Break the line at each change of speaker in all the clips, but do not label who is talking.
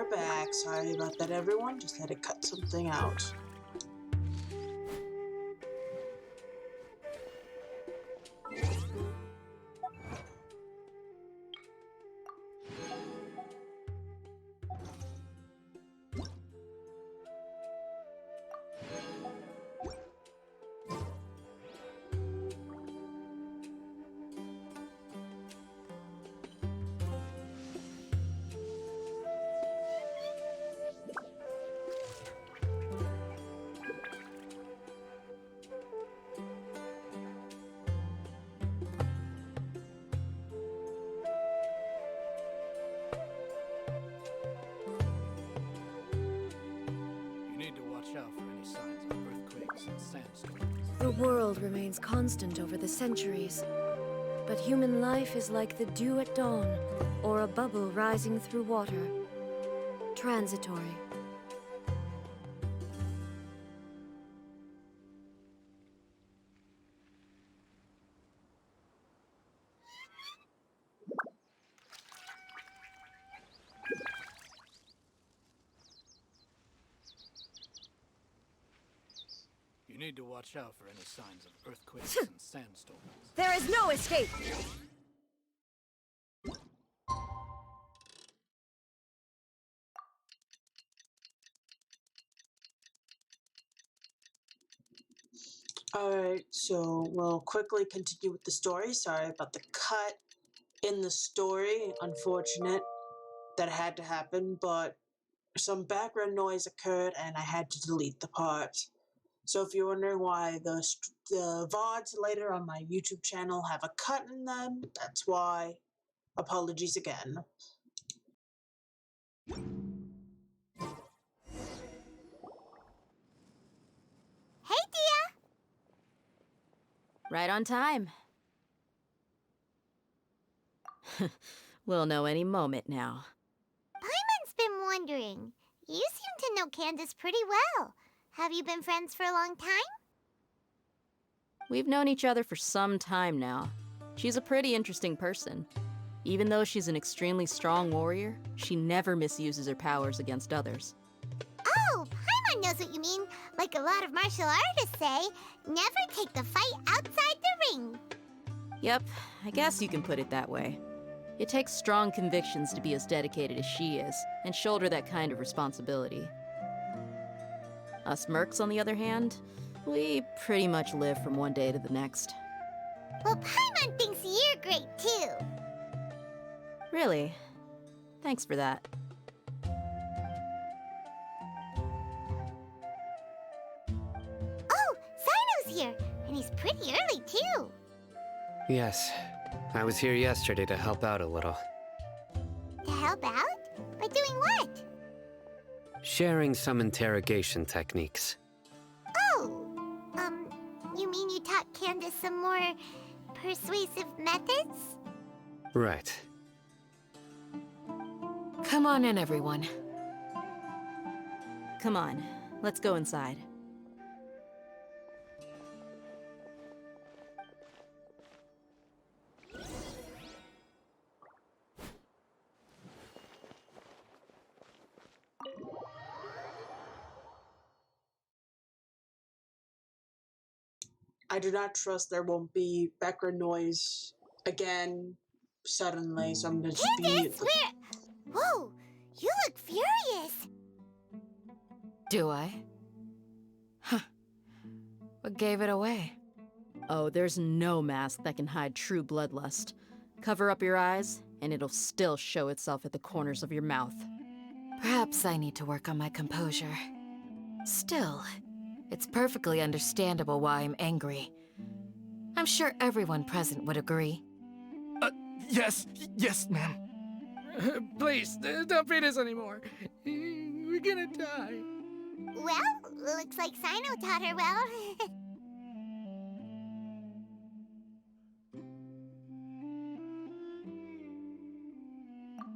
are back. Sorry about that, everyone. Just had to cut something out.
The world remains constant over the centuries, but human life is like the dew at dawn, or a bubble rising through water. Transitory.
You need to watch out for any signs of earthquakes and sandstorms.
There is no escape!
Alright, so we'll quickly continue with the story. Sorry about the cut in the story. Unfortunate that had to happen, but some background noise occurred and I had to delete the part. So if you're wondering why the VODs later on my YouTube channel have a cut in them, that's why. Apologies again.
Hey, Dia!
Right on time. We'll know any moment now.
Paimon's been wondering. You seem to know Candace pretty well. Have you been friends for a long time?
We've known each other for some time now. She's a pretty interesting person. Even though she's an extremely strong warrior, she never misuses her powers against others.
Oh, Paimon knows what you mean. Like a lot of martial artists say, never take the fight outside the ring.
Yep, I guess you can put it that way. It takes strong convictions to be as dedicated as she is, and shoulder that kind of responsibility. Us mercs, on the other hand, we pretty much live from one day to the next.
Well, Paimon thinks you're great, too.
Really? Thanks for that.
Oh, Sino's here, and he's pretty early, too.
Yes. I was here yesterday to help out a little.
To help out? By doing what?
Sharing some interrogation techniques.
Oh, you mean you taught Candace some more persuasive methods?
Right.
Come on in, everyone.
Come on, let's go inside.
I do not trust there won't be background noise again suddenly, so I'm gonna just
Candace, whoa, you look furious.
Do I? Huh. What gave it away?
Oh, there's no mask that can hide true bloodlust. Cover up your eyes, and it'll still show itself at the corners of your mouth.
Perhaps I need to work on my composure. Still, it's perfectly understandable why I'm angry. I'm sure everyone present would agree.
Yes, ma'am. Please, don't beat us anymore. We're gonna die.
Well, looks like Sino taught her well.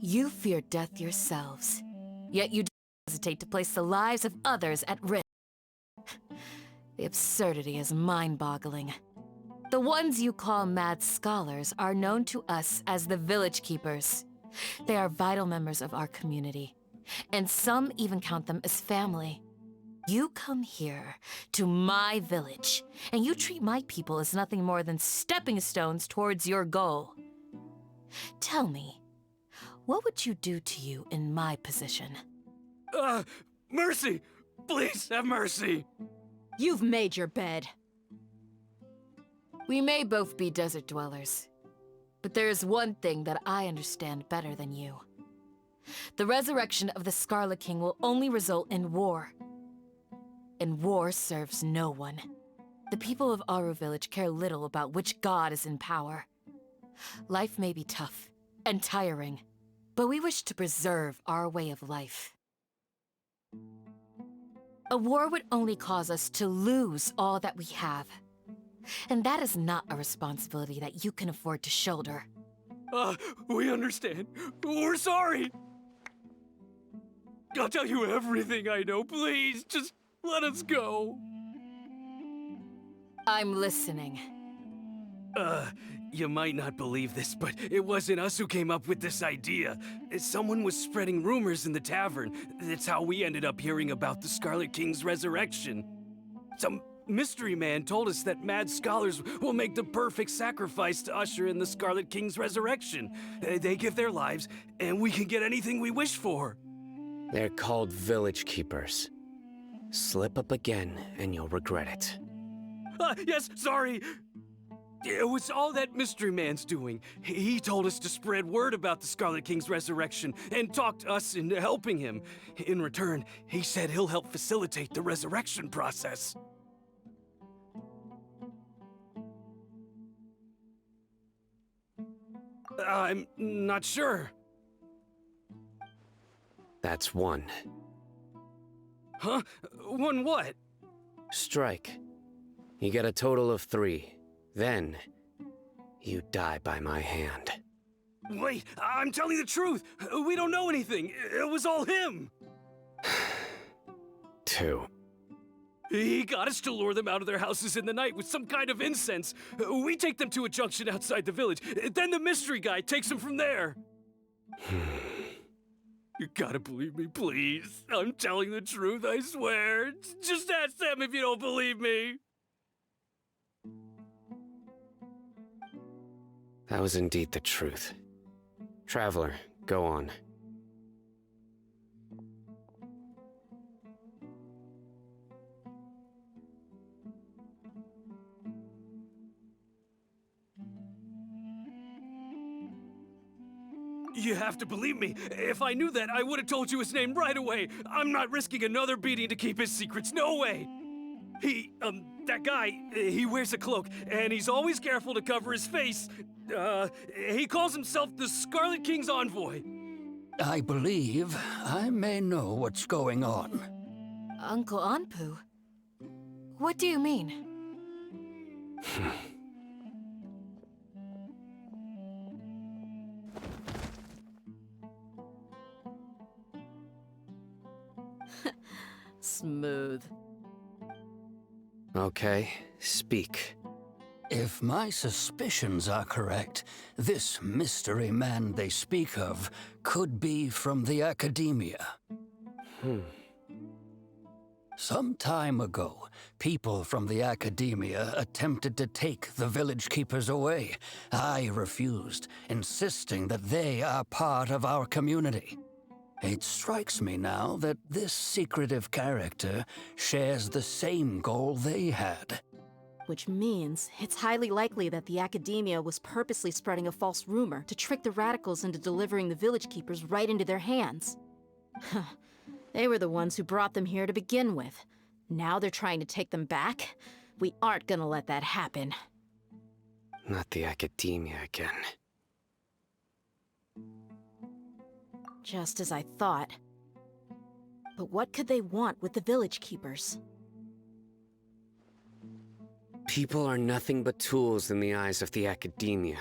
You fear death yourselves, yet you hesitate to place the lives of others at risk. The absurdity is mind-boggling. The ones you call mad scholars are known to us as the Village Keepers. They are vital members of our community, and some even count them as family. You come here, to my village, and you treat my people as nothing more than stepping stones towards your goal. Tell me, what would you do to you in my position?
Mercy! Please have mercy!
You've made your bed.
We may both be desert dwellers, but there is one thing that I understand better than you. The resurrection of the Scarlet King will only result in war. And war serves no one. The people of Aru Village care little about which god is in power. Life may be tough and tiring, but we wish to preserve our way of life. A war would only cause us to lose all that we have. And that is not a responsibility that you can afford to shoulder.
We understand. We're sorry! I'll tell you everything I know, please. Just let us go.
I'm listening.
You might not believe this, but it wasn't us who came up with this idea. Someone was spreading rumors in the tavern. That's how we ended up hearing about the Scarlet King's resurrection. Some mystery man told us that mad scholars will make the perfect sacrifice to usher in the Scarlet King's resurrection. They give their lives, and we can get anything we wish for.
They're called village keepers. Slip up again, and you'll regret it.
Yes, sorry. It was all that mystery man's doing. He told us to spread word about the Scarlet King's resurrection and talked us into helping him. In return, he said he'll help facilitate the resurrection process. I'm not sure.
That's one.
Huh? One what?
Strike. You get a total of 3. Then, you die by my hand.
Wait, I'm telling the truth. We don't know anything. It was all him.
2.
He got us to lure them out of their houses in the night with some kind of incense. We take them to a junction outside the village. Then the mystery guy takes them from there. You gotta believe me, please. I'm telling the truth, I swear. Just ask them if you don't believe me.
That was indeed the truth. Traveler, go on.
You have to believe me. If I knew that, I would have told you his name right away. I'm not risking another beating to keep his secrets. No way. That guy, he wears a cloak, and he's always careful to cover his face. He calls himself the Scarlet King's envoy.
I believe I may know what's going on.
Uncle Anpu? What do you mean?
Smooth.
Okay, speak.
If my suspicions are correct, this mystery man they speak of could be from the academia. Some time ago, people from the academia attempted to take the village keepers away. I refused, insisting that they are part of our community. It strikes me now that this secretive character shares the same goal they had.
Which means it's highly likely that the academia was purposely spreading a false rumor to trick the radicals into delivering the village keepers right into their hands. They were the ones who brought them here to begin with. Now they're trying to take them back? We aren't gonna let that happen.
Not the academia again.
Just as I thought. But what could they want with the village keepers?
People are nothing but tools in the eyes of the academia.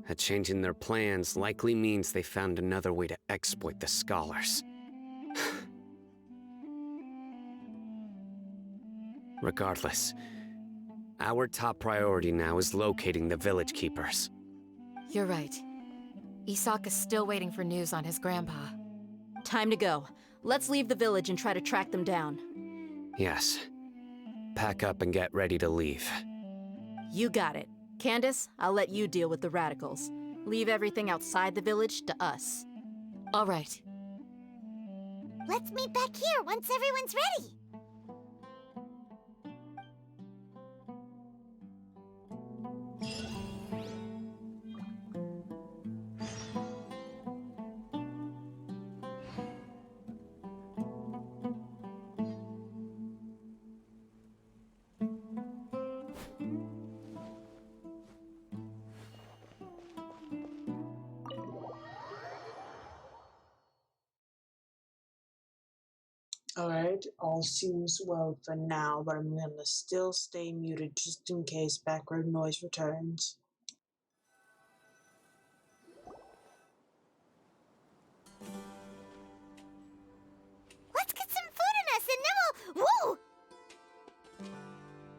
A change in their plans likely means they found another way to exploit the scholars. Regardless, our top priority now is locating the village keepers.
You're right. Isak is still waiting for news on his grandpa.
Time to go. Let's leave the village and try to track them down.
Yes. Pack up and get ready to leave.
You got it. Candace, I'll let you deal with the radicals. Leave everything outside the village to us.
All right.
Let's meet back here once everyone's ready.
Alright, all seems well for now, but I'm gonna still stay muted just in case background noise returns.
Let's get some food in us and then we'll... Whoa!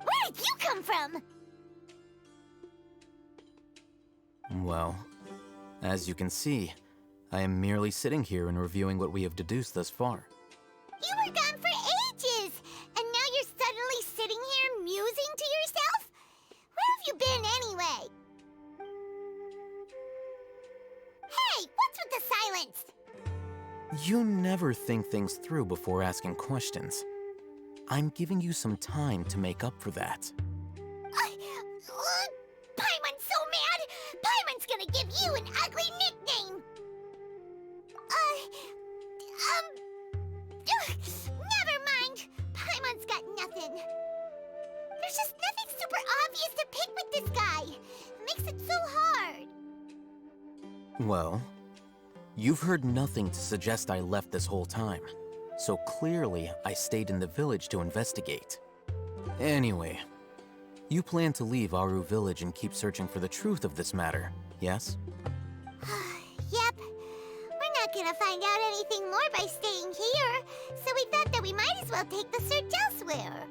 Where did you come from?
Well, as you can see, I am merely sitting here and reviewing what we have deduced thus far.
You were gone for ages, and now you're suddenly sitting here musing to yourself? Where have you been anyway? Hey, what's with the silence?
You never think things through before asking questions. I'm giving you some time to make up for that.
Paimon's so mad! Paimon's gonna give you an ugly nickname! Never mind. Paimon's got nothing. There's just nothing super obvious to pick with this guy. It makes it so hard.
Well, you've heard nothing to suggest I left this whole time, so clearly I stayed in the village to investigate. Anyway, you plan to leave Aru village and keep searching for the truth of this matter, yes?
Yep. We're not gonna find out anything more by staying here, so we thought that we might as well take the search elsewhere.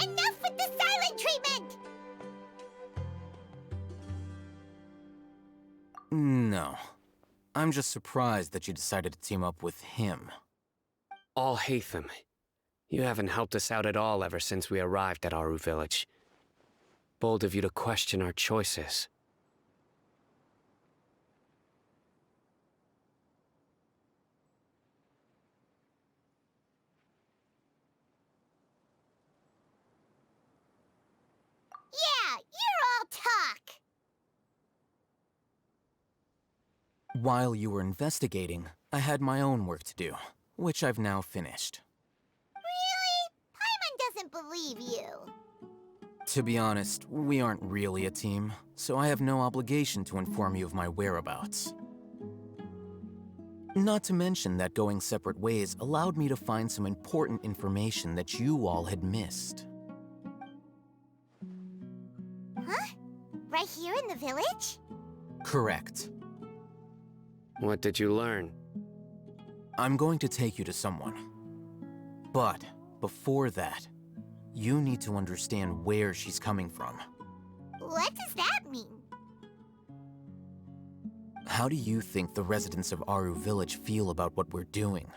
Enough with the silent treatment!
No. I'm just surprised that you decided to team up with him.
All Hatham. You haven't helped us out at all ever since we arrived at Aru village. Bold of you to question our choices.
Yeah, you're all talk!
While you were investigating, I had my own work to do, which I've now finished.
Really? Paimon doesn't believe you.
To be honest, we aren't really a team, so I have no obligation to inform you of my whereabouts. Not to mention that going separate ways allowed me to find some important information that you all had missed.
Huh? Right here in the village?
Correct.
What did you learn?
I'm going to take you to someone. But before that, you need to understand where she's coming from.
What does that mean?
How do you think the residents of Aru village feel about what we're doing?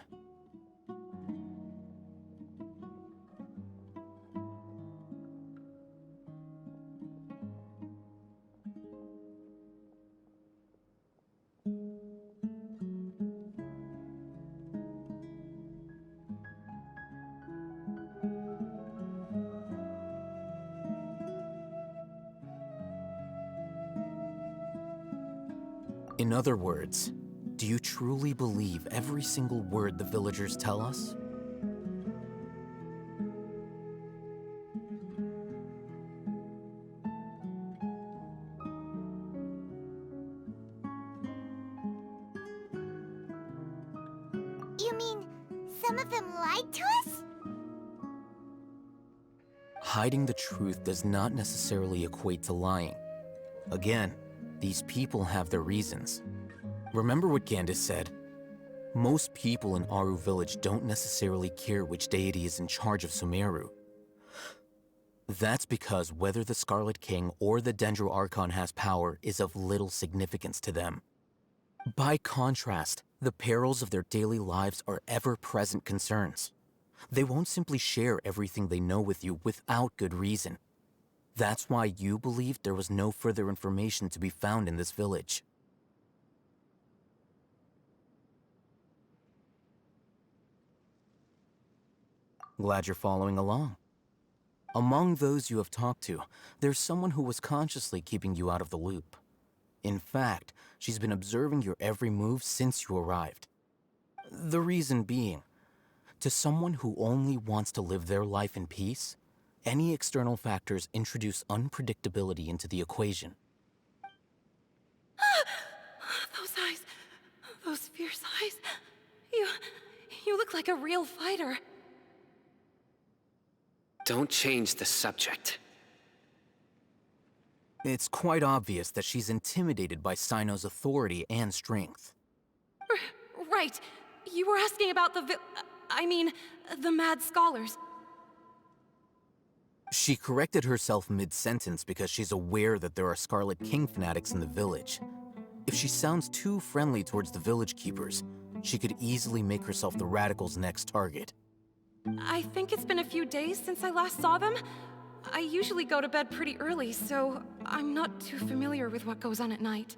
In other words, do you truly believe every single word the villagers tell us?
You mean some of them lied to us?
Hiding the truth does not necessarily equate to lying. Again, these people have their reasons. Remember what Candace said? Most people in Aru Village don't necessarily care which deity is in charge of Sumeru. That's because whether the Scarlet King or the Dendro Archon has power is of little significance to them. By contrast, the perils of their daily lives are ever-present concerns. They won't simply share everything they know with you without good reason. That's why you believed there was no further information to be found in this village. Glad you're following along. Among those you have talked to, there's someone who was consciously keeping you out of the loop. In fact, she's been observing your every move since you arrived. The reason being, to someone who only wants to live their life in peace, any external factors introduce unpredictability into the equation.
Those eyes. Those fierce eyes. You look like a real fighter.
Don't change the subject.
It's quite obvious that she's intimidated by Sino's authority and strength.
Right. You were asking about the mad scholars.
She corrected herself mid-sentence because she's aware that there are Scarlet King fanatics in the village. If she sounds too friendly towards the village keepers, she could easily make herself the Radicals' next target.
I think it's been a few days since I last saw them. I usually go to bed pretty early, so I'm not too familiar with what goes on at night.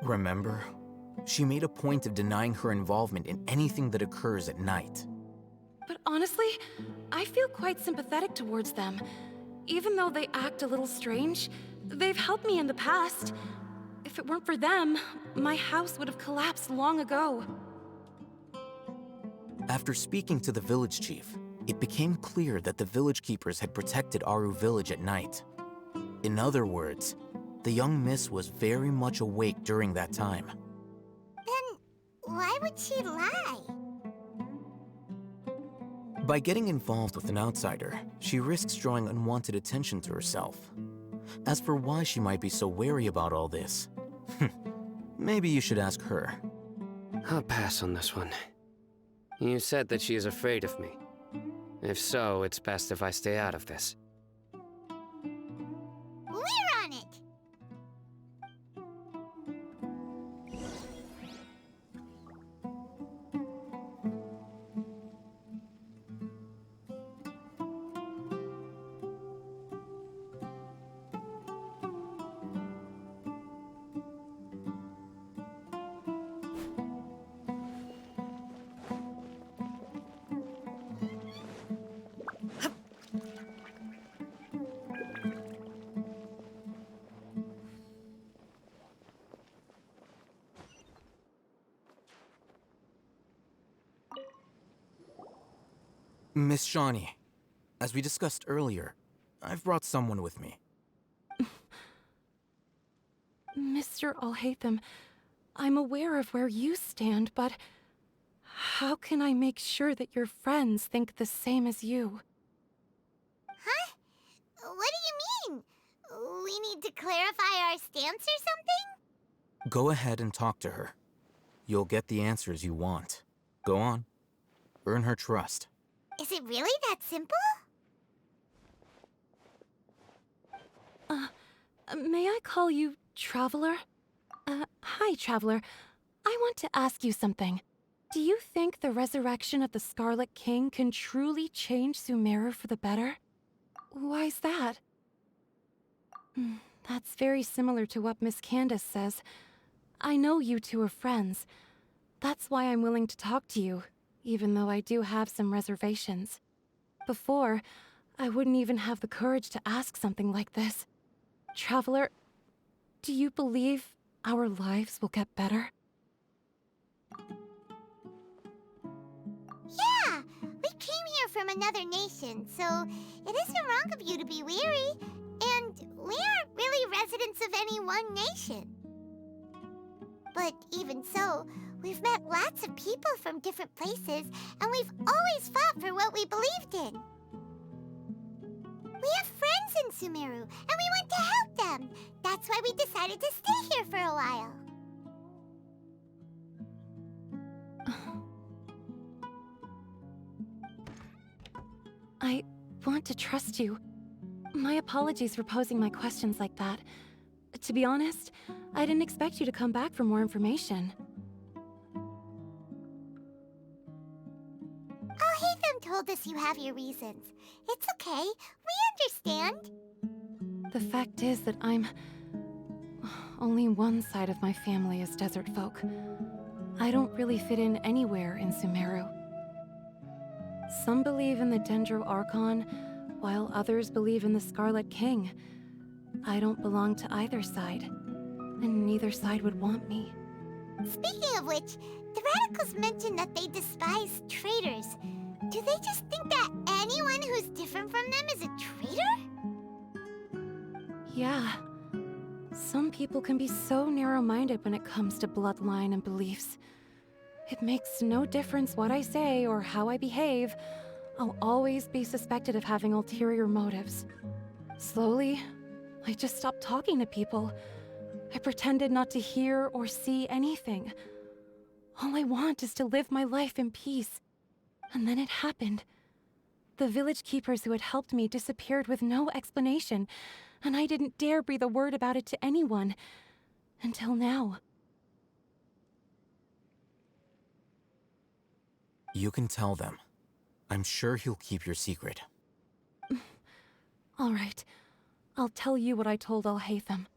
Remember? She made a point of denying her involvement in anything that occurs at night.
But honestly, I feel quite sympathetic towards them. Even though they act a little strange, they've helped me in the past. If it weren't for them, my house would have collapsed long ago.
After speaking to the village chief, it became clear that the village keepers had protected Aru Village at night. In other words, the young miss was very much awake during that time.
Then why would she lie?
By getting involved with an outsider, she risks drawing unwanted attention to herself. As for why she might be so wary about all this, maybe you should ask her.
I'll pass on this one. You said that she is afraid of me. If so, it's best if I stay out of this.
We're on it!
Miss Shawnee, as we discussed earlier, I've brought someone with me.
Mr. Alhaitham, I'm aware of where you stand, but how can I make sure that your friends think the same as you?
Huh? What do you mean? We need to clarify our stance or something?
Go ahead and talk to her. You'll get the answers you want. Go on. Earn her trust.
Is it really that simple?
May I call you Traveler? Hi, Traveler. I want to ask you something. Do you think the resurrection of the Scarlet King can truly change Sumeru for the better? Why's that? That's very similar to what Miss Candace says. I know you two are friends. That's why I'm willing to talk to you, even though I do have some reservations. Before, I wouldn't even have the courage to ask something like this. Traveler, do you believe our lives will get better?
Yeah! We came here from another nation, so it isn't wrong of you to be weary. And we aren't really residents of any one nation. But even so, we've met lots of people from different places, and we've always fought for what we believed in. We have friends in Sumeru, and we want to help them. That's why we decided to stay here for a while.
want to trust you. My apologies for posing my questions like that. To be honest, I didn't expect you to come back for more information.
Hatham told us you have your reasons. It's okay. We understand.
The fact is that only one side of my family is desert folk. I don't really fit in anywhere in Sumeru. Some believe in the Dendro Archon, while others believe in the Scarlet King. I don't belong to either side, and neither side would want me.
Speaking of which, the Radicals mentioned that they despise traitors. Do they just think that anyone who's different from them is a traitor?
Yeah. Some people can be so narrow-minded when it comes to bloodline and beliefs. It makes no difference what I say or how I behave. I'll always be suspected of having ulterior motives. Slowly, I just stopped talking to people. I pretended not to hear or see anything. All I want is to live my life in peace. And then it happened. The village keepers who had helped me disappeared with no explanation, and I didn't dare breathe a word about it to anyone. Until now.
You can tell them. I'm sure he'll keep your secret.
All right. I'll tell you what I told Alhaitham.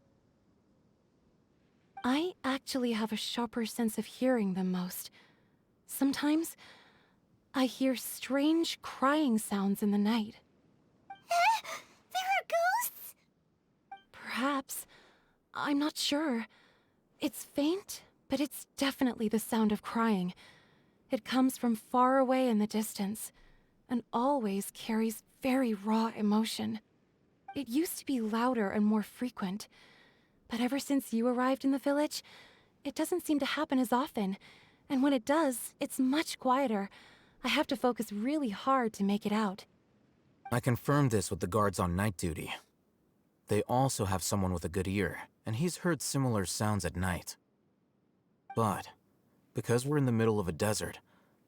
I actually have a sharper sense of hearing than most. Sometimes, I hear strange crying sounds in the night.
There are ghosts?
Perhaps. I'm not sure. It's faint, but it's definitely the sound of crying. It comes from far away in the distance, and always carries very raw emotion. It used to be louder and more frequent, but ever since you arrived in the village, it doesn't seem to happen as often, and when it does, it's much quieter. I have to focus really hard to make it out.
I confirmed this with the guards on night duty. They also have someone with a good ear, and he's heard similar sounds at night. But, because we're in the middle of a desert,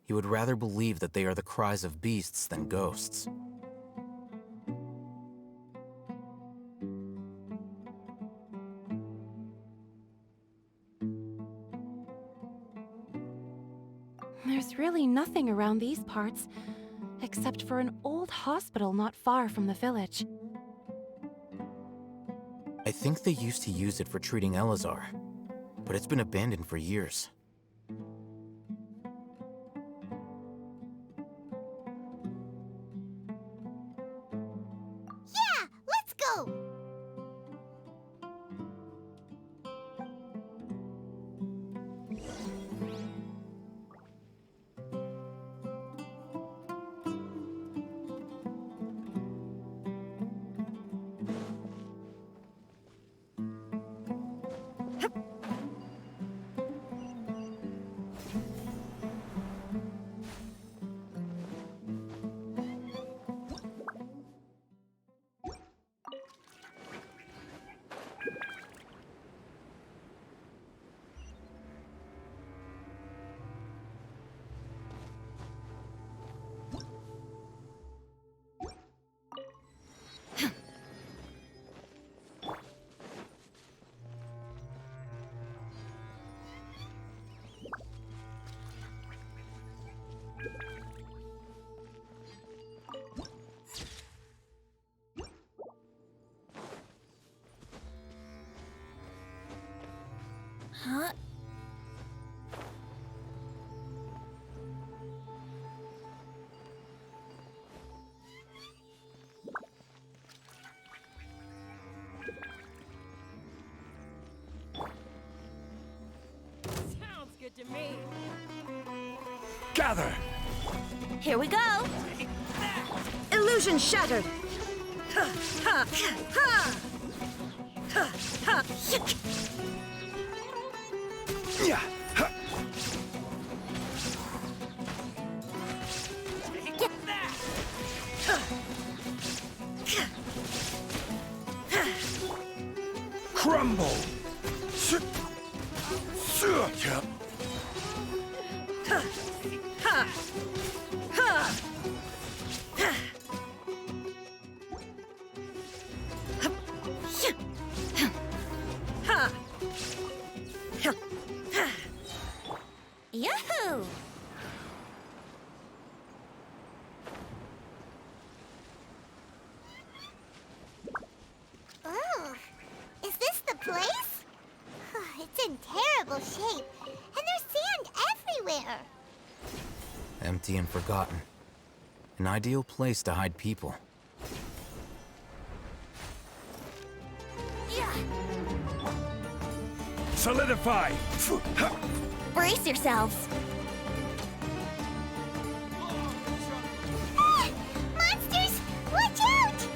he would rather believe that they are the cries of beasts than ghosts.
There's really nothing around these parts, except for an old hospital not far from the village.
I think they used to use it for treating Elazar, but it's been abandoned for years.
Yeah, let's go! Huh?
Sounds good to me.
Gather!
Here we go! Illusion shattered! Ha! Ha! Ha! Ha! Ha!
Yeah! Ha! Crumble! Yep.
Empty and forgotten. An ideal place to hide people.
Solidify!
Brace yourselves. Ah! Monsters! Watch out!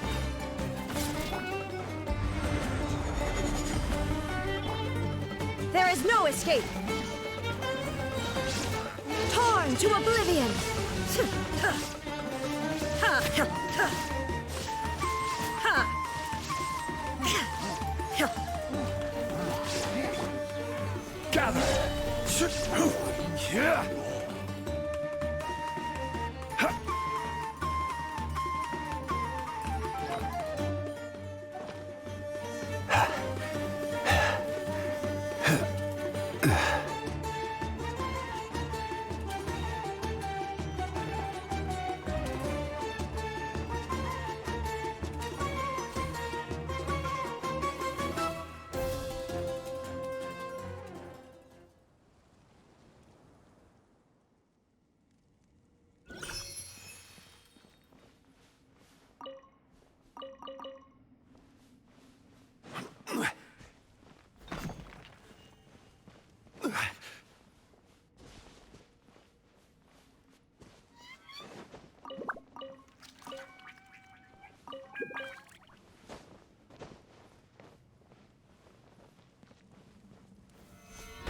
There is no escape! Torn to oblivion!
Gather! Yeah!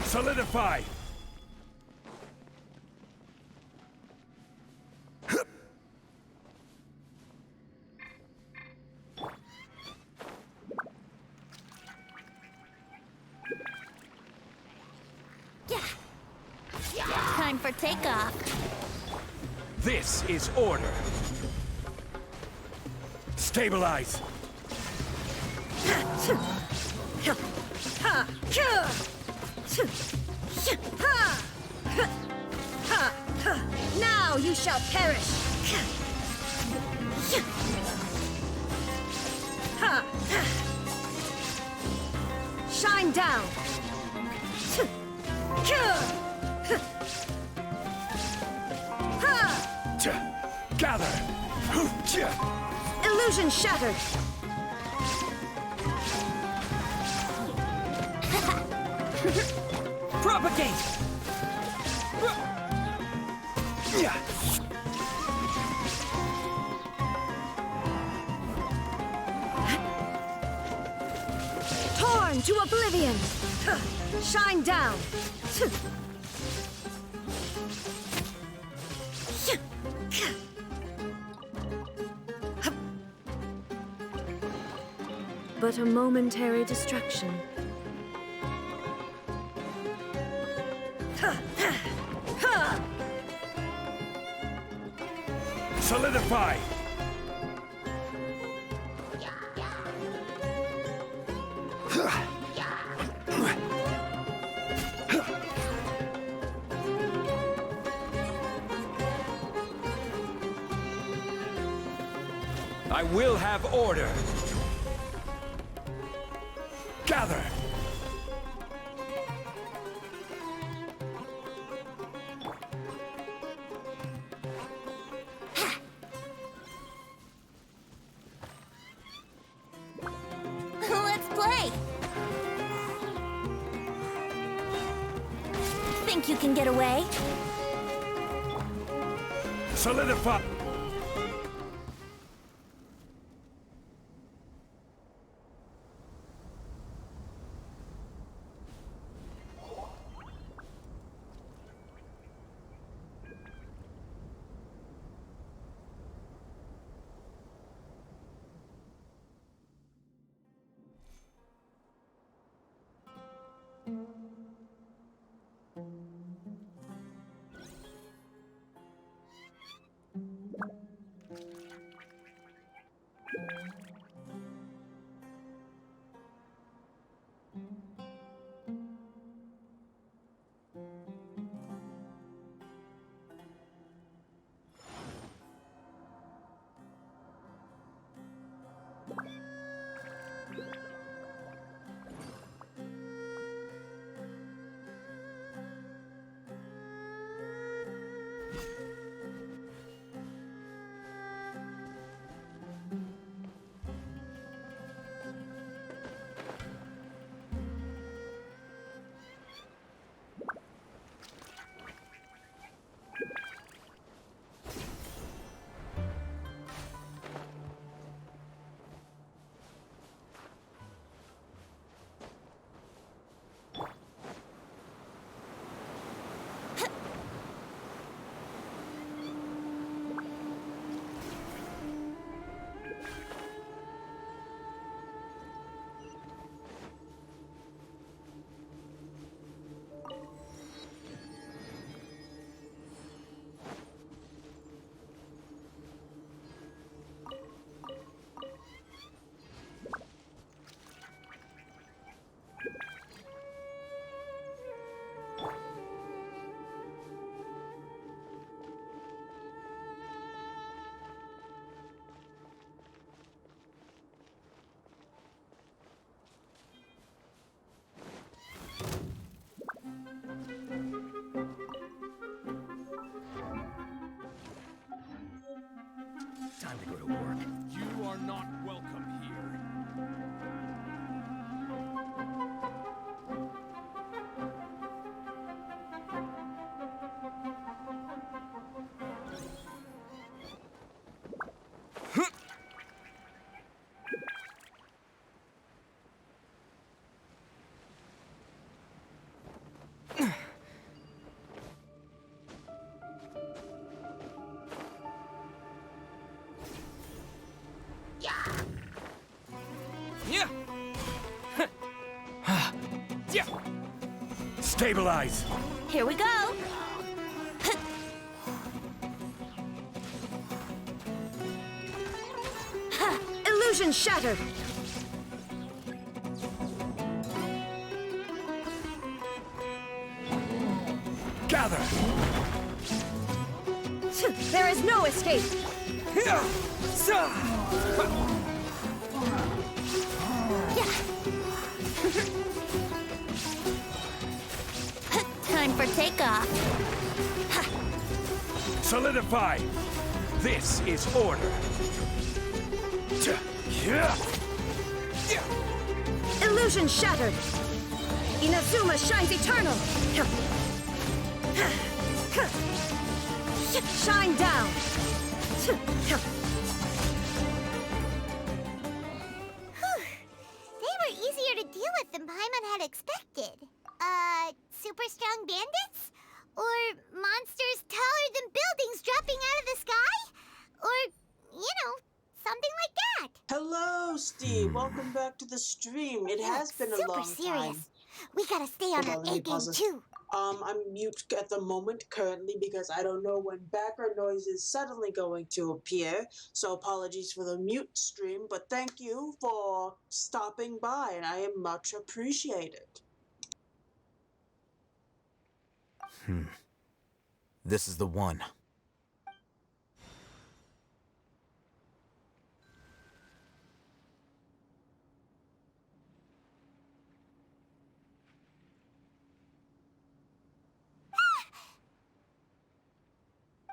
Solidify!
Time for takeoff.
This is order. Stabilize!
Now you shall perish! Shine down!
Gather!
Illusion shattered!
Propagate!
Torn to oblivion! Shine down! But a momentary distraction.
Solidify! I will have order. Gather!
Let's play. Think you can get away?
Solidify! Time to go to work.
You are not welcome here.
Yeah. Yeah. Stabilize.
Here we go! Ha! Illusion shattered!
Gather.
There is no escape!
Yeah.
Time for takeoff.
Solidify. This is order. Yeah.
Illusion shattered! Inazuma shines eternal! Shine down!
They were easier to deal with than Paimon had expected. Super strong bandits? Or monsters taller than buildings dropping out of the sky? Or, something like that.
Hello, Steve. Welcome back to the stream. It has been a long
Super serious.
time.
We gotta stay on our
Hold on, let me
A game
pause this.
too.
I'm mute at the moment currently because I don't know when background noise is suddenly going to appear. So apologies for the mute stream, but thank you for stopping by and I am much appreciated.
This is the one.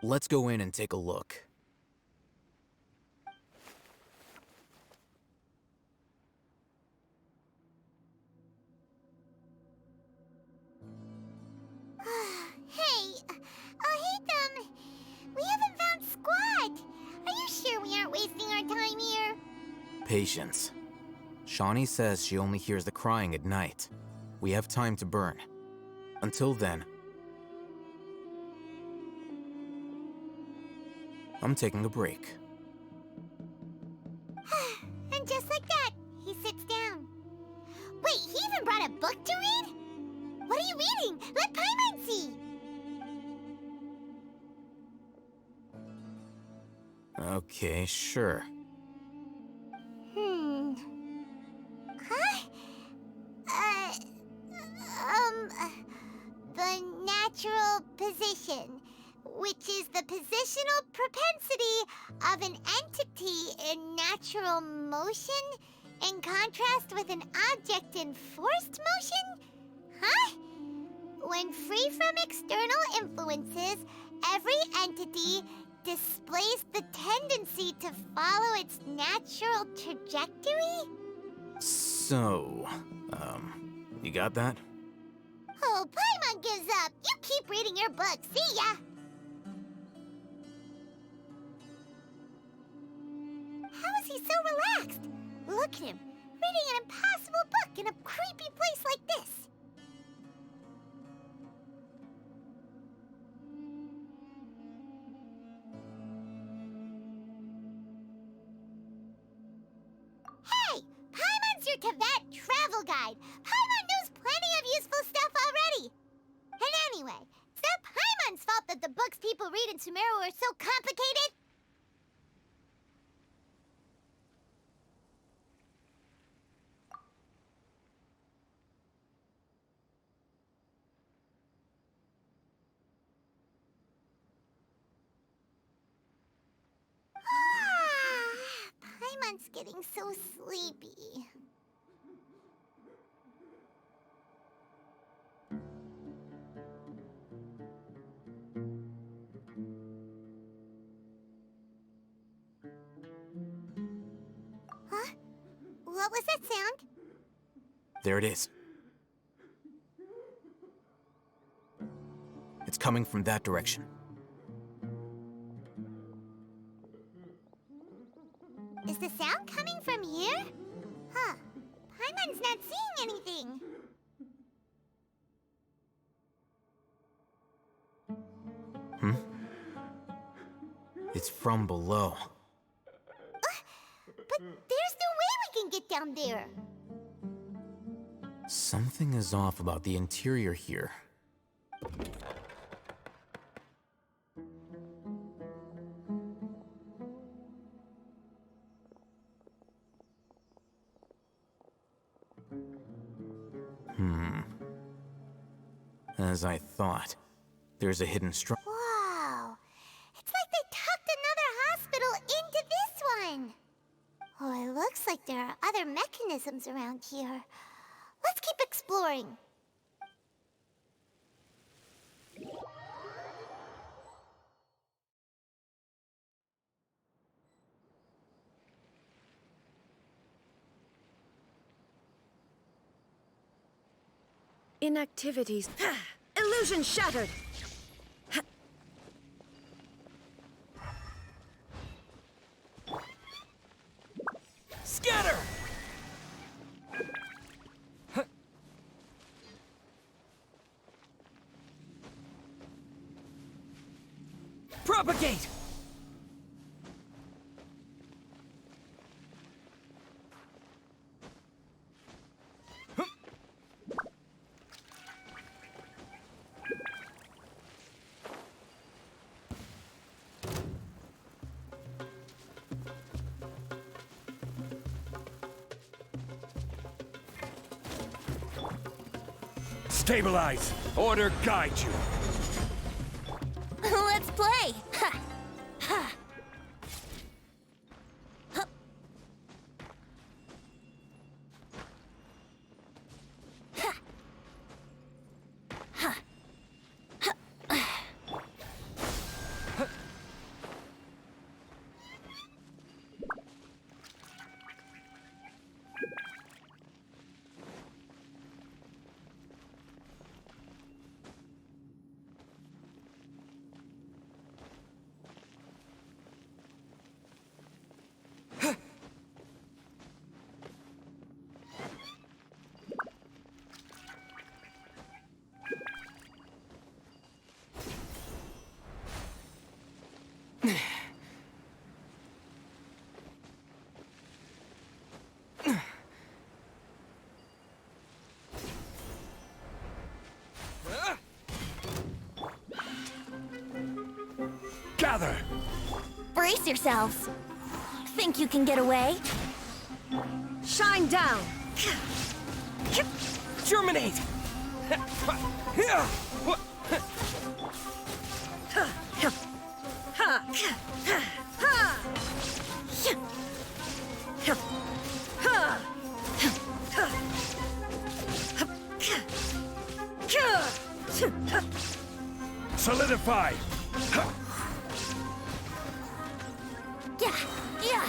Let's go in and take a look.
Hey, we haven't found Squad. Are you sure we aren't wasting our time here?
Patience. Shawnee says she only hears the crying at night. We have time to burn. Until then, I'm taking a break.
And just like that, he sits down. Wait, he even brought a book to read? What are you reading? Let Paimon see.
Okay, sure.
Huh? The natural position, which is the positional propensity of an entity in natural motion in contrast with an object in forced motion? Huh? When free from external influences, every entity displays the tendency to follow its natural trajectory?
So, you got that?
Oh, Paimon gives up. You keep reading your book. See ya! How is he so relaxed? Look at him, reading an impossible book in a creepy place like this. Hey! Paimon's your Tibet travel guide. Paimon knows plenty of useful stuff already. And anyway, it's not Paimon's fault that the books people read in Sumeru are so complicated. Paimon's getting so sleepy. What was that sound?
There it is. It's coming from that direction.
Is the sound coming from here? Huh. Paimon's not seeing anything.
It's from below.
But there's no way we can get down there.
Something is off about the interior here. As I thought, there's a hidden structure.
Wow. It's like they tucked another hospital into this one. Oh, it looks like there are other mechanisms around here. Let's keep exploring.
Inactivities. Illusion shattered!
Scatter! Propagate! Stabilize! Order guide you!
Let's play! Ha! Ha!
Gather!
Brace yourselves. Think you can get away?
Shine down!
Germinate! Solidify!
Yeah.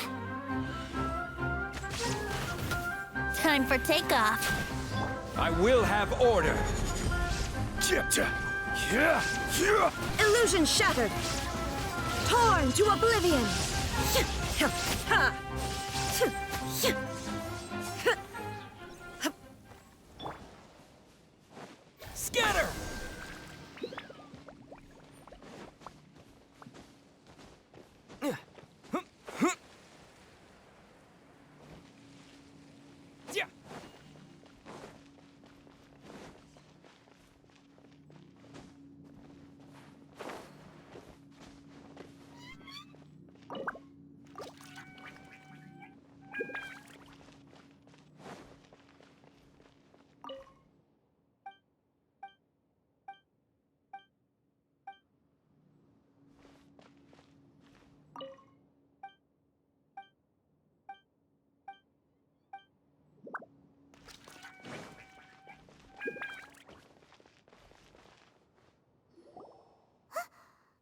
Time for takeoff.
I will have order!
Illusion shattered! Torn to oblivion!
Scatter!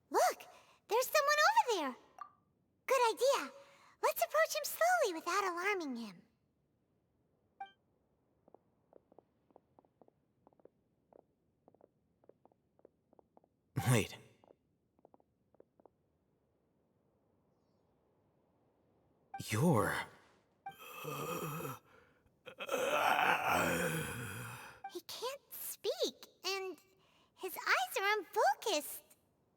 Look, there's someone over there. Good idea. Let's approach him slowly without alarming him.
Wait. You're...
He can't speak, and his eyes are unfocused.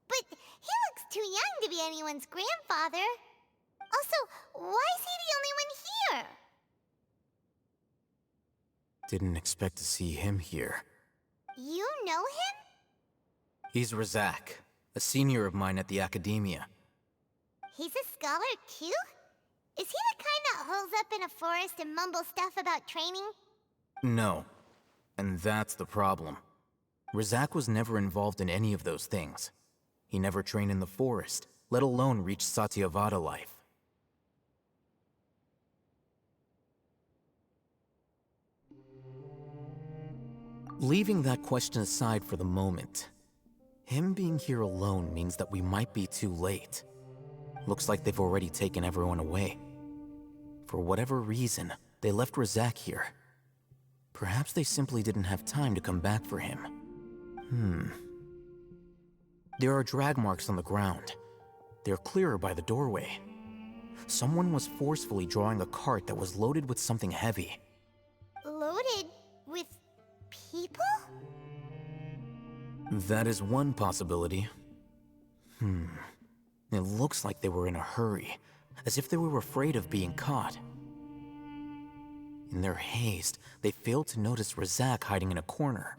But he looks too young to be anyone's grandfather. Also, why is he the only one here?
Didn't expect to see him here.
You know him?
He's Razak, a senior of mine at the Academia.
He's a scholar too? Is he the kind that holes up in a forest and mumbles stuff about training?
No. And that's the problem. Razak was never involved in any of those things. He never trained in the forest, let alone reach Satyavada life. Leaving that question aside for the moment, him being here alone means that we might be too late. Looks like they've already taken everyone away. For whatever reason, they left Razak here. Perhaps they simply didn't have time to come back for him. There are drag marks on the ground. They're clearer by the doorway. Someone was forcefully drawing a cart that was loaded with something heavy.
Loaded with people?
That is one possibility. It looks like they were in a hurry, as if they were afraid of being caught. In their haste, they failed to notice Razak hiding in a corner.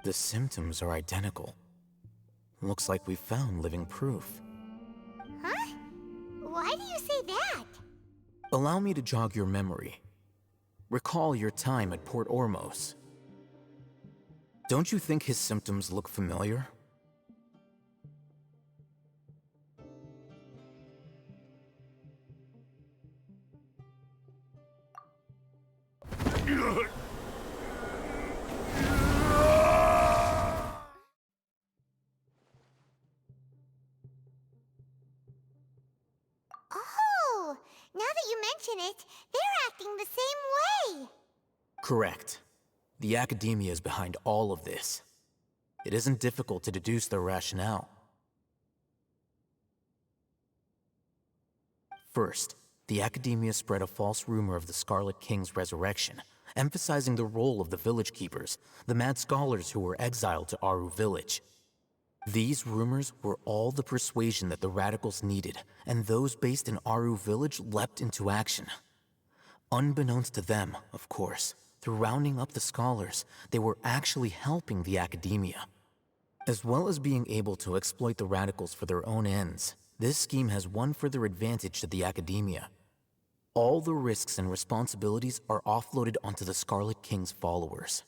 The symptoms are identical. Looks like we found living proof.
Huh? Why do you say that?
Allow me to jog your memory. Recall your time at Port Ormos. Don't you think his symptoms look familiar?
Oh, now that you mention it, they're acting the same way.
Correct. The Academia is behind all of this. It isn't difficult to deduce their rationale. First, the Academia spread a false rumor of the Scarlet King's resurrection, emphasizing the role of the Village Keepers, the mad scholars who were exiled to Aru Village. These rumors were all the persuasion that the Radicals needed, and those based in Aru Village leapt into action. Unbeknownst to them, of course, through rounding up the scholars, they were actually helping the Academia. As well as being able to exploit the Radicals for their own ends, this scheme has one further advantage to the Academia. All the risks and responsibilities are offloaded onto the Scarlet King's followers.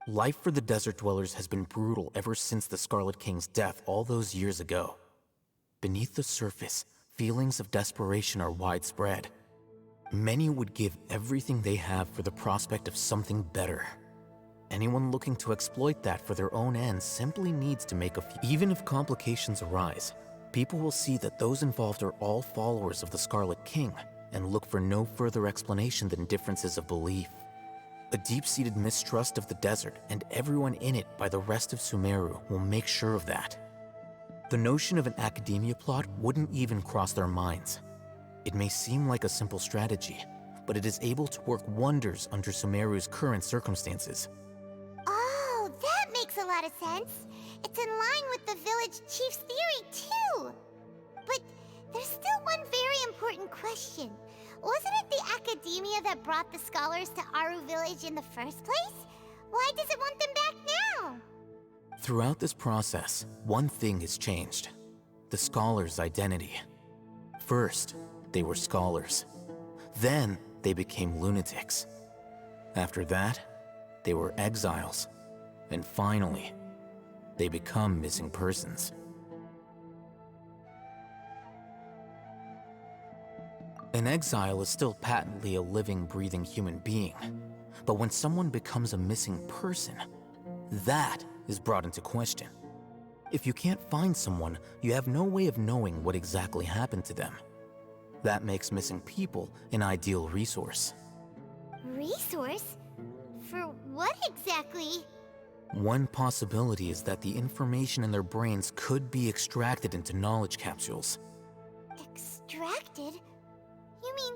Life for the Desert Dwellers has been brutal ever since the Scarlet King's death all those years ago. Beneath the surface, feelings of desperation are widespread. Many would give everything they have for the prospect of something better. Anyone looking to exploit that for their own ends simply needs to make a few. Even if complications arise, people will see that those involved are all followers of the Scarlet King and look for no further explanation than differences of belief. A deep-seated mistrust of the desert and everyone in it by the rest of Sumeru will make sure of that. The notion of an Academia plot wouldn't even cross their minds. It may seem like a simple strategy, but it is able to work wonders under Sumeru's current circumstances.
Oh, that makes a lot of sense. It's in line with the village chief's theory, too. But there's still one very important question. Wasn't it the Academia that brought the scholars to Aru Village in the first place? Why does it want them back now?
Throughout this process, one thing has changed. The scholars' identity. First, they were scholars. Then, they became lunatics. After that, they were exiles. And finally, they become missing persons. An exile is still patently a living, breathing human being. But when someone becomes a missing person, that is brought into question. If you can't find someone, you have no way of knowing what exactly happened to them. That makes missing people an ideal resource.
Resource? For what exactly?
One possibility is that the information in their brains could be extracted into knowledge capsules.
Extracted? You mean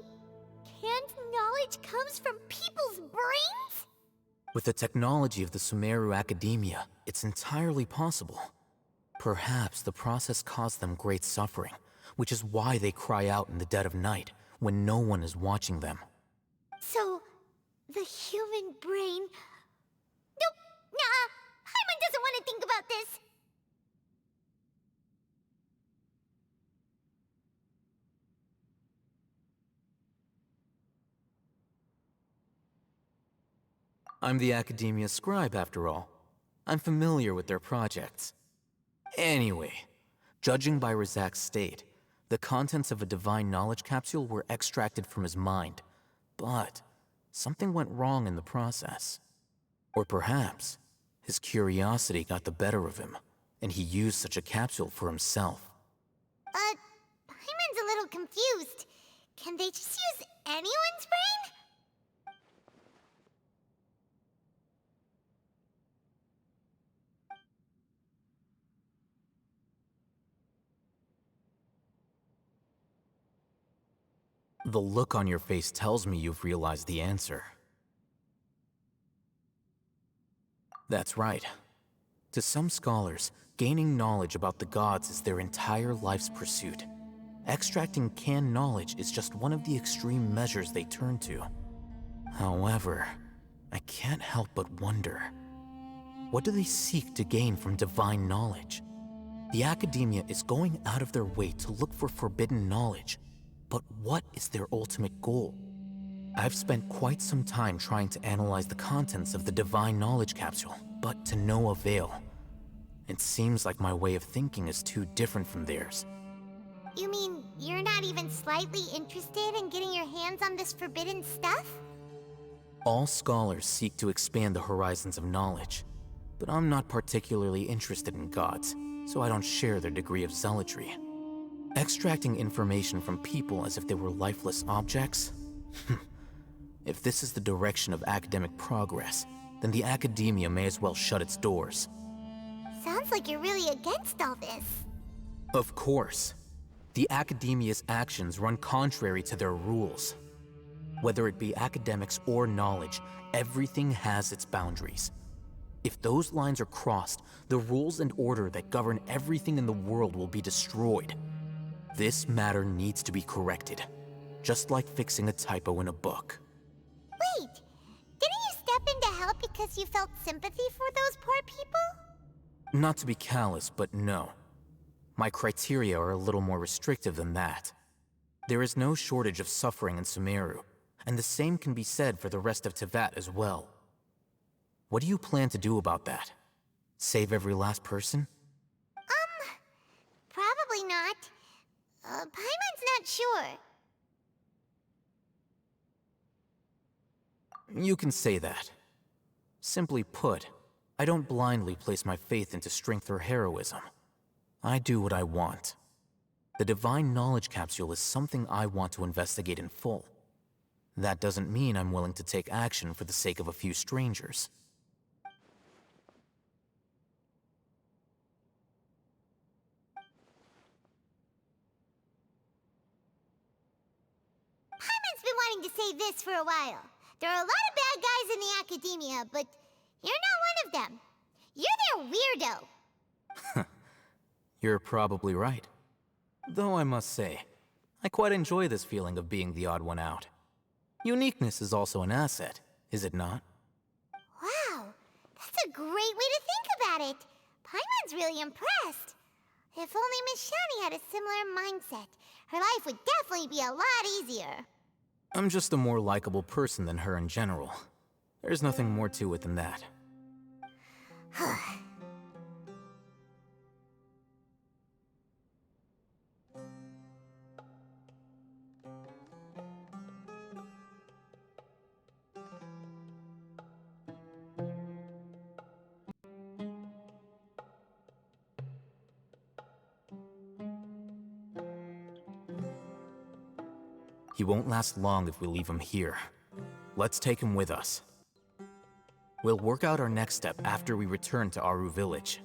canned knowledge comes from people's brains?
With the technology of the Sumeru Academia, it's entirely possible. Perhaps the process caused them great suffering, which is why they cry out in the dead of night, when no one is watching them.
So, the human brain... Nope, nah, Paimon doesn't want to think about this.
I'm the Academia scribe, after all. I'm familiar with their projects. Anyway, judging by Razak's state, the contents of a divine knowledge capsule were extracted from his mind, but something went wrong in the process. Or perhaps, his curiosity got the better of him, and he used such a capsule for himself.
Paimon's a little confused. Can they just use anyone's brain?
The look on your face tells me you've realized the answer. That's right. To some scholars, gaining knowledge about the gods is their entire life's pursuit. Extracting canned knowledge is just one of the extreme measures they turn to. However, I can't help but wonder, what do they seek to gain from divine knowledge? The Academia is going out of their way to look for forbidden knowledge, but what is their ultimate goal? I've spent quite some time trying to analyze the contents of the divine knowledge capsule, but to no avail. It seems like my way of thinking is too different from theirs.
You mean you're not even slightly interested in getting your hands on this forbidden stuff?
All scholars seek to expand the horizons of knowledge, but I'm not particularly interested in gods, so I don't share their degree of zealotry. Extracting information from people as if they were lifeless objects? If this is the direction of academic progress, then the Academia may as well shut its doors.
Sounds like you're really against all this.
Of course. The Academia's actions run contrary to their rules. Whether it be academics or knowledge, everything has its boundaries. If those lines are crossed, the rules and order that govern everything in the world will be destroyed. This matter needs to be corrected, just like fixing a typo in a book.
Wait, didn't you step in to help because you felt sympathy for those poor people?
Not to be callous, but no. My criteria are a little more restrictive than that. There is no shortage of suffering in Sumeru, and the same can be said for the rest of Teyvat as well. What do you plan to do about that? Save every last person?
Probably not. Paimon's not sure.
You can say that. Simply put, I don't blindly place my faith into strength or heroism. I do what I want. The divine knowledge capsule is something I want to investigate in full. That doesn't mean I'm willing to take action for the sake of a few strangers.
Paimon's been wanting to say this for a while. There are a lot of bad guys in the Academia, but you're not one of them. You're their weirdo.
You're probably right. Though I must say, I quite enjoy this feeling of being the odd one out. Uniqueness is also an asset, is it not?
Wow, that's a great way to think about it. Paimon's really impressed. If only Miss Shani had a similar mindset, her life would definitely be a lot easier.
I'm just a more likable person than her in general. There's nothing more to it than that. He won't last long if we leave him here. Let's take him with us. We'll work out our next step after we return to Aru Village.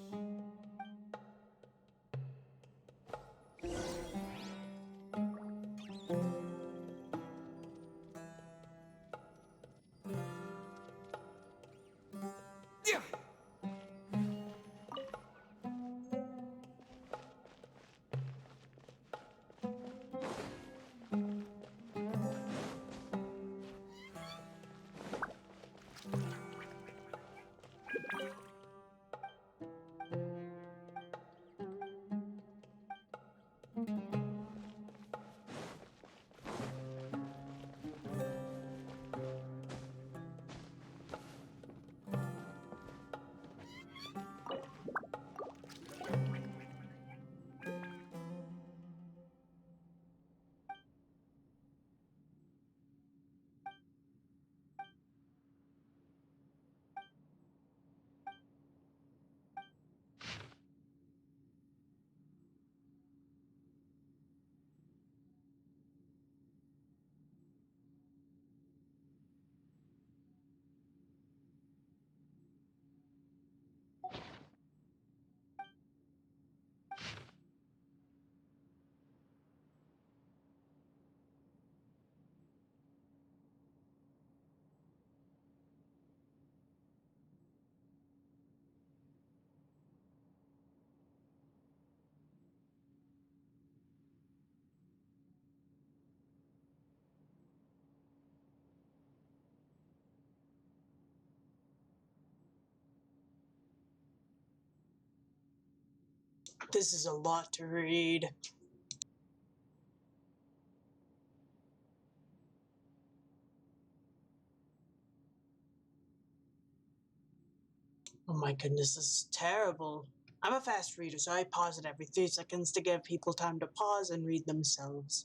This is a lot to read. Oh my goodness, this is terrible. I'm a fast reader, so I pause it every 3 seconds to give people time to pause and read themselves.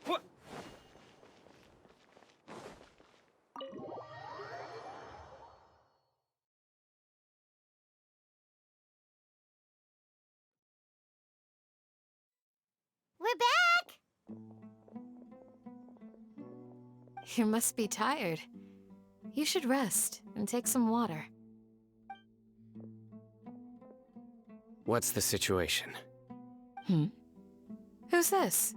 What?
We're back!
You must be tired. You should rest and take some water.
What's the situation?
Who's this?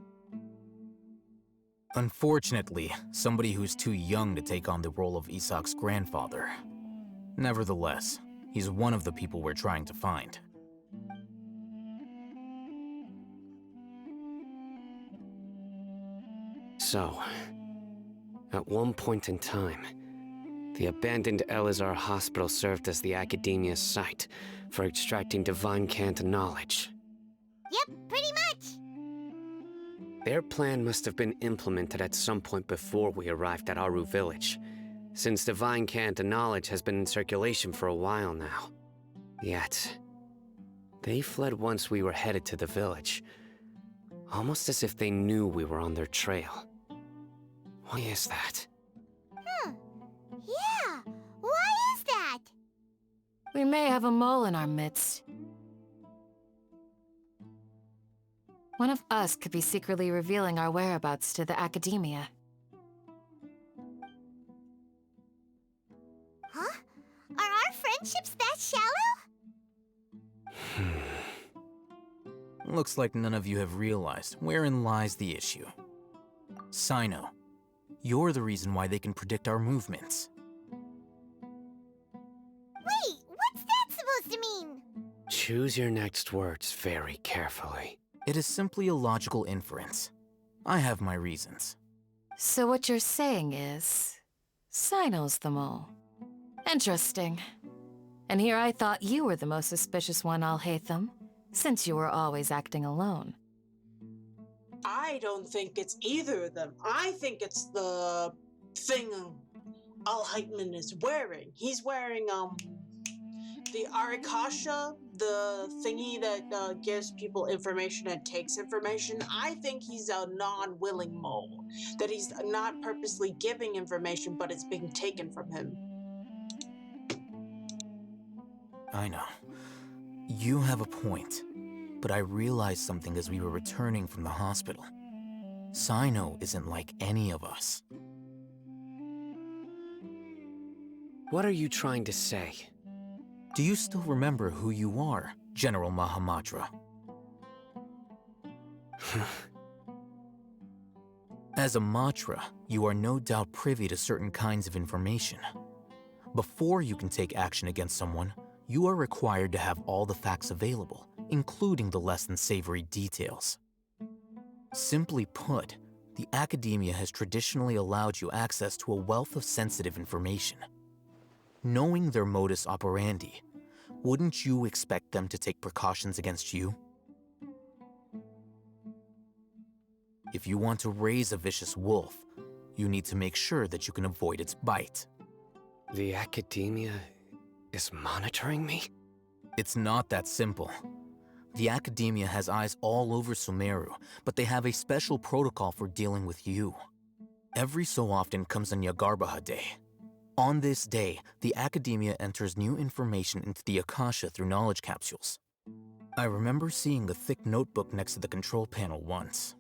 Unfortunately, somebody who's too young to take on the role of Isak's grandfather. Nevertheless, he's one of the people we're trying to find.
So, at one point in time, the abandoned Elazar Hospital served as the Academia's site for extracting divine cant knowledge.
Yep, pretty much.
Their plan must have been implemented at some point before we arrived at Aru Village, since divine cant knowledge has been in circulation for a while now. Yet, they fled once we were headed to the village, almost as if they knew we were on their trail. Why is that?
Yeah, why is that?
We may have a mole in our midst. One of us could be secretly revealing our whereabouts to the Academia.
Huh? Are our friendships that shallow?
Looks like none of you have realized wherein lies the issue. Sino, you're the reason why they can predict our movements.
Wait, what's that supposed to mean?
Choose your next words very carefully.
It is simply a logical inference. I have my reasons.
So what you're saying is, Sino's the mole. Interesting. And here I thought you were the most suspicious one, Alhaitham, since you were always acting alone.
I don't think it's either of them. I think it's the thing Al-Heitman is wearing. He's wearing the Arikasha, the thingy that gives people information and takes information. I think he's a non-willing mole, that he's not purposely giving information, but it's being taken from him.
I know. You have a point, but I realized something as we were returning from the hospital. Sino isn't like any of us.
What are you trying to say?
Do you still remember who you are, General Mahamatra? As a Matra, you are no doubt privy to certain kinds of information. Before you can take action against someone, you are required to have all the facts available, including the less than savory details. Simply put, the academia has traditionally allowed you access to a wealth of sensitive information. Knowing their modus operandi, wouldn't you expect them to take precautions against you? If you want to raise a vicious wolf, you need to make sure that you can avoid its bite.
The academia is monitoring me?
It's not that simple. The academia has eyes all over Sumeru, but they have a special protocol for dealing with you. Every so often comes a Nyagarbaha Day. On this day, the academia enters new information into the Akasha through knowledge capsules. I remember seeing the thick notebook next to the control panel once.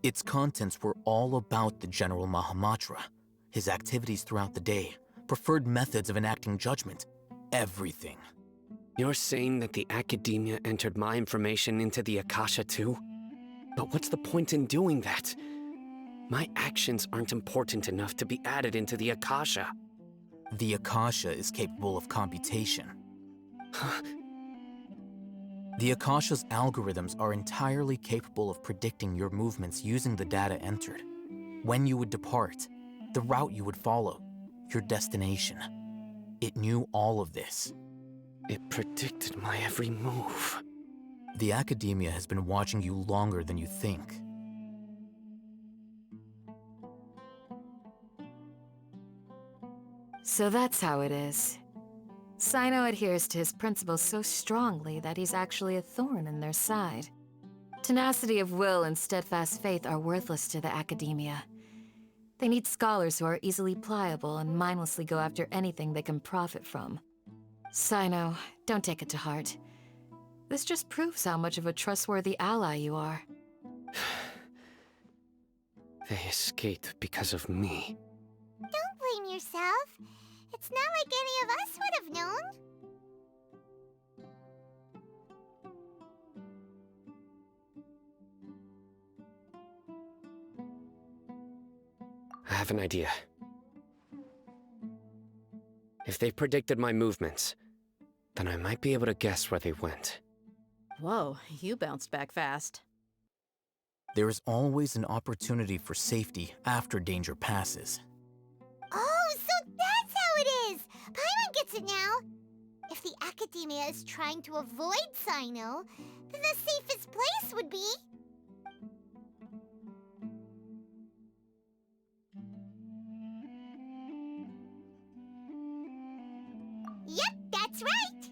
Its contents were all about the General Mahamatra, his activities throughout the day, preferred methods of enacting judgment, everything.
You're saying that the academia entered my information into the Akasha too? But what's the point in doing that? My actions aren't important enough to be added into the Akasha.
The Akasha is capable of computation. The Akasha's algorithms are entirely capable of predicting your movements using the data entered. When you would depart, the route you would follow, your destination. It knew all of this.
It predicted my every move.
The academia has been watching you longer than you think.
So that's how it is. Sino adheres to his principles so strongly that he's actually a thorn in their side. Tenacity of will and steadfast faith are worthless to the academia. They need scholars who are easily pliable and mindlessly go after anything they can profit from. Sino, don't take it to heart. This just proves how much of a trustworthy ally you are.
They escaped because of me.
Don't blame yourself. It's not like any of us would have known.
I have an idea. If they predicted my movements, then I might be able to guess where they went.
Whoa, you bounced back fast.
There is always an opportunity for safety after danger passes.
Oh, so that's how it is! Paimon gets it now! If the academia is trying to avoid Sino, then the safest place would be... Yep, that's right!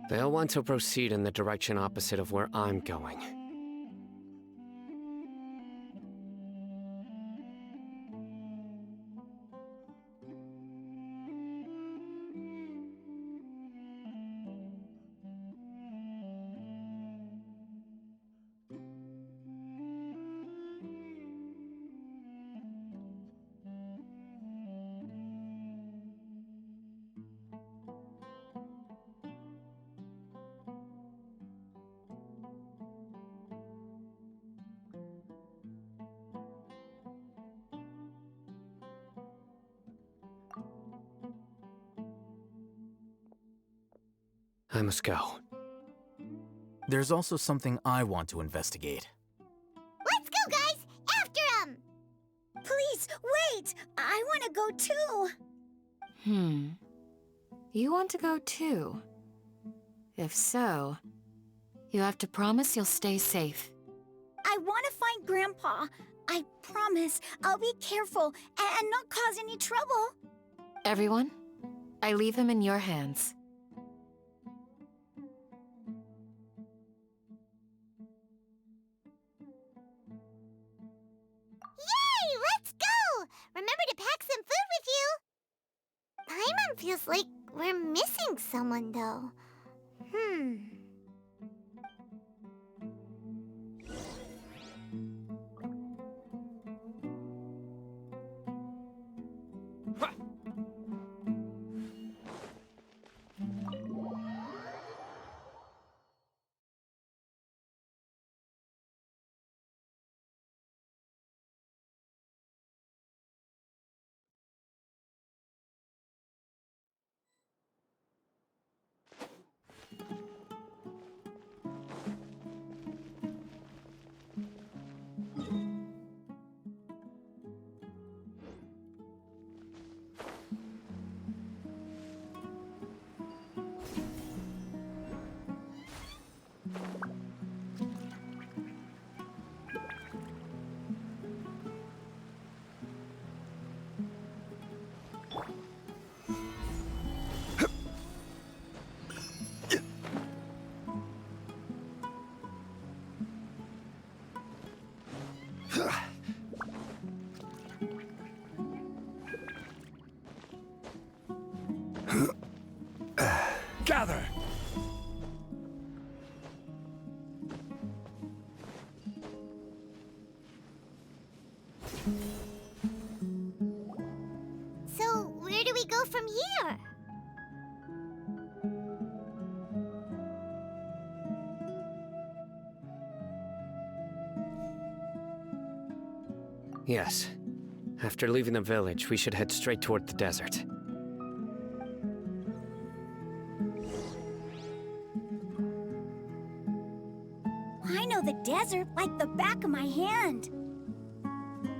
They'll want to proceed in the direction opposite of where I'm going. I must go.
There's also something I want to investigate.
Let's go, guys! After him!
Please, wait! I want to go too!
You want to go too? If so, you have to promise you'll stay safe.
I want to find Grandpa. I promise I'll be careful and not cause any trouble.
Everyone, I leave him in your hands.
Yay! Let's go! Remember to pack some food with you! Paimon feels like we're missing someone, though.
Gather!
So, where do we go from here?
Yes. After leaving the village, we should head straight toward the desert.
I know the desert like the back of my hand.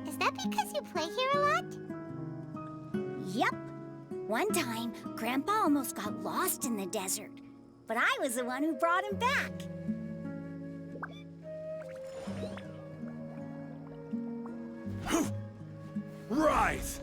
Is that because you play here a lot?
Yep. One time, Grandpa almost got lost in the desert, but I was the one who brought him back.
Right!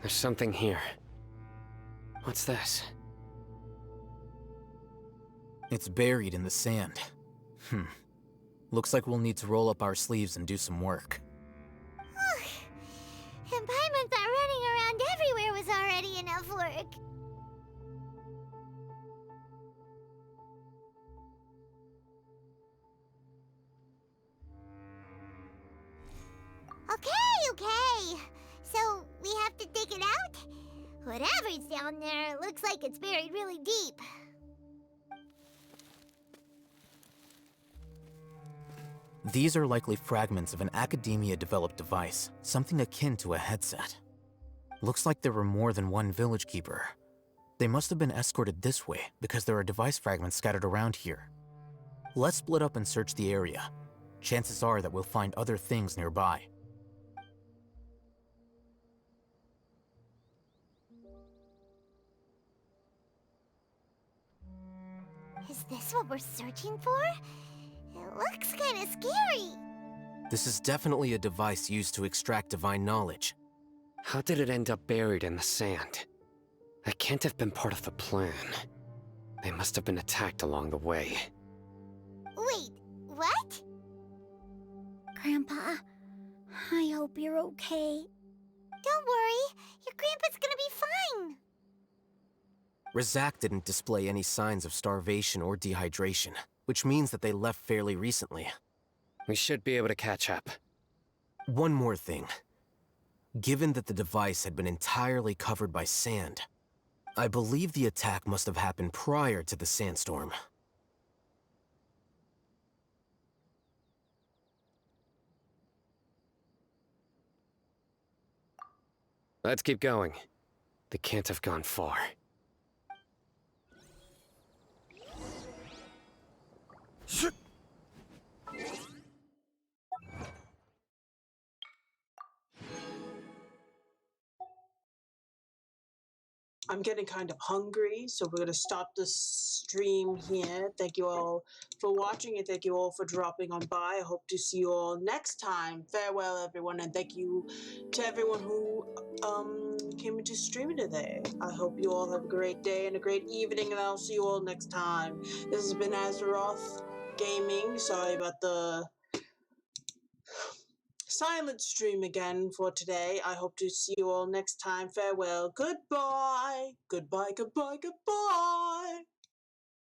There's something here. What's this?
It's buried in the sand. Looks like we'll need to roll up our sleeves and do some work.
And Paimon thought running around everywhere was already enough work. Okay. So, we have to dig it out? Whatever's down there, looks like it's buried really deep.
These are likely fragments of an Academia-developed device, something akin to a headset. Looks like there were more than one village keeper. They must have been escorted this way because there are device fragments scattered around here. Let's split up and search the area. Chances are that we'll find other things nearby.
Is this what we're searching for? It looks kind of scary.
This is definitely a device used to extract divine knowledge.
How did it end up buried in the sand? That can't have been part of the plan. They must have been attacked along the way.
Wait, what?
Grandpa, I hope you're okay.
Don't worry, your grandpa's gonna be fine.
Razak didn't display any signs of starvation or dehydration, which means that they left fairly recently.
We should be able to catch up.
One more thing. Given that the device had been entirely covered by sand, I believe the attack must have happened prior to the sandstorm.
Let's keep going. They can't have gone far.
I'm getting kind of hungry, so we're going to stop the stream here. Thank you all for watching, and thank you all for dropping on by. I hope to see you all next time. Farewell, everyone, and thank you to everyone who came into streaming today. I hope you all have a great day and a great evening, and I'll see you all next time. This has been Azeroth Gaming. Sorry about the silent stream again for today. I hope to see you all next time. Farewell. Goodbye. Goodbye, goodbye, goodbye.